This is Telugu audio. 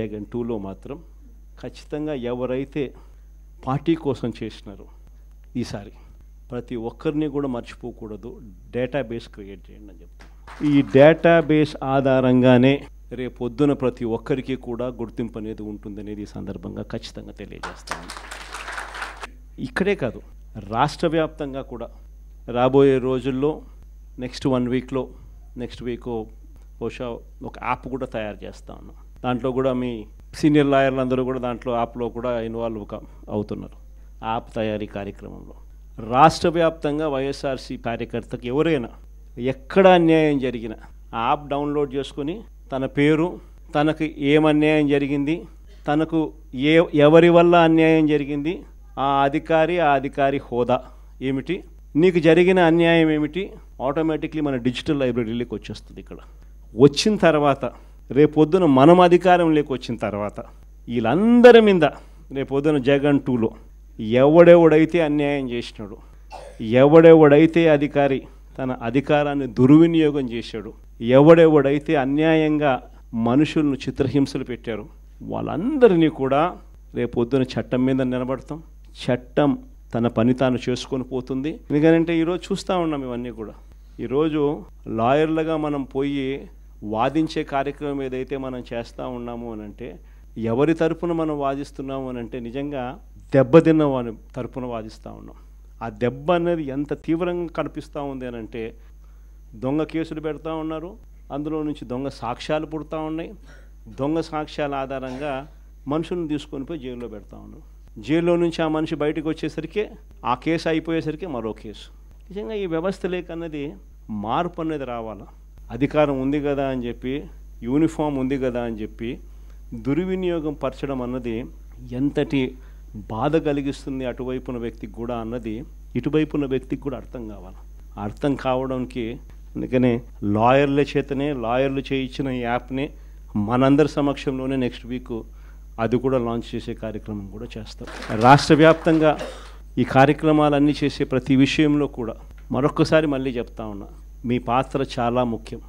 జగన్ 2లో మాత్రం ఖచ్చితంగా ఎవరైతే పార్టీ కోసం చేసినారో ఈసారి ప్రతి ఒక్కరిని కూడా మర్చిపోకూడదు, డేటాబేస్ క్రియేట్ చేయండి అని చెప్తాను. ఈ డేటాబేస్ ఆధారంగానే రేపొద్దున ప్రతి ఒక్కరికి కూడా గుర్తింపు అనేది ఉంటుందనేది ఈ సందర్భంగా ఖచ్చితంగా తెలియజేస్తాను. ఇక్కడే కాదు, రాష్ట్ర వ్యాప్తంగా కూడా రాబోయే రోజుల్లో నెక్స్ట్ 1 వీక్లో నెక్స్ట్ వీక్ బహుశా ఒక యాప్ కూడా తయారు చేస్తా ఉన్నాం. దాంట్లో కూడా మీ సీనియర్ లాయర్లు అందరూ కూడా దాంట్లో యాప్లో కూడా ఇన్వాల్వ్ అవుతున్నారు. యాప్ తయారీ కార్యక్రమంలో రాష్ట్ర వ్యాప్తంగా వైఎస్ఆర్సీ కార్యకర్తకు ఎవరైనా ఎక్కడ అన్యాయం జరిగినా ఆ యాప్ డౌన్లోడ్ చేసుకొని తన పేరు, తనకు ఏమన్యాయం జరిగింది, తనకు ఎవరి వల్ల అన్యాయం జరిగింది, ఆ అధికారి హోదా ఏమిటి, నీకు జరిగిన అన్యాయం ఏమిటి, ఆటోమేటిక్లీ మన డిజిటల్ లైబ్రరీలోకి వచ్చేస్తుంది. ఇక్కడ వచ్చిన తర్వాత రేపొద్దున మనం అధికారంలోకి వచ్చిన తర్వాత వీళ్ళందరి మీద రేపొద్దున జగన్ 2లో ఎవడెవడైతే అన్యాయం చేసినాడు, ఎవడెవడైతే అధికారి తన అధికారాన్ని దుర్వినియోగం చేశాడు, ఎవడెవడైతే అన్యాయంగా మనుషులను చిత్రహింసలు పెట్టారు, వాళ్ళందరినీ కూడా రేపొద్దున చట్టం మీద నిలబడతాం. చట్టం తన పని తాను చేసుకొని పోతుంది. ఎందుకంటే ఈరోజు చూస్తూ ఉన్నాం ఇవన్నీ కూడా. ఈరోజు లాయర్లుగా మనం పోయి వాదించే కార్యక్రమం ఏదైతే మనం చేస్తూ ఉన్నాము అని అంటే, ఎవరి తరపున మనం వాదిస్తున్నాము అని అంటే నిజంగా దెబ్బతిన్న వాని తరపున వాదిస్తూ ఉన్నాం. ఆ దెబ్బ అనేది ఎంత తీవ్రంగా కనిపిస్తూ ఉంది అని అంటే, దొంగ కేసులు పెడతా ఉన్నారు, అందులో నుంచి దొంగ సాక్ష్యాలు పుడతా ఉన్నాయి, దొంగ సాక్ష్యాల ఆధారంగా మనుషులను తీసుకొని పోయి జైల్లో పెడతా ఉన్నారు. జైల్లో నుంచి ఆ మనిషి బయటకు వచ్చేసరికి ఆ కేసు అయిపోయేసరికి మరో కేసు. నిజంగా ఈ వ్యవస్థ లేకన్నది మార్పు అనేది రావాలా. అధికారం ఉంది కదా అని చెప్పి, యూనిఫామ్ ఉంది కదా అని చెప్పి దుర్వినియోగం పరచడం అన్నది ఎంతటి బాధ కలిగిస్తుంది అటువైపున వ్యక్తికి కూడా అన్నది ఇటువైపున వ్యక్తికి కూడా అర్థం కావాలి. అర్థం కావడానికి అందుకనే లాయర్లు చేయించిన ఈ యాప్ని మనందరి సమక్షంలోనే నెక్స్ట్ వీక్ అది కూడా లాంచ్ చేసే కార్యక్రమం కూడా చేస్తాం. రాష్ట్ర వ్యాప్తంగా ఈ కార్యక్రమాలన్నీ చేసే ప్రతి విషయంలో కూడా మరొక్కసారి మళ్ళీ చెప్తా ఉన్నా, మీ పాత్ర చాలా ముఖ్యం.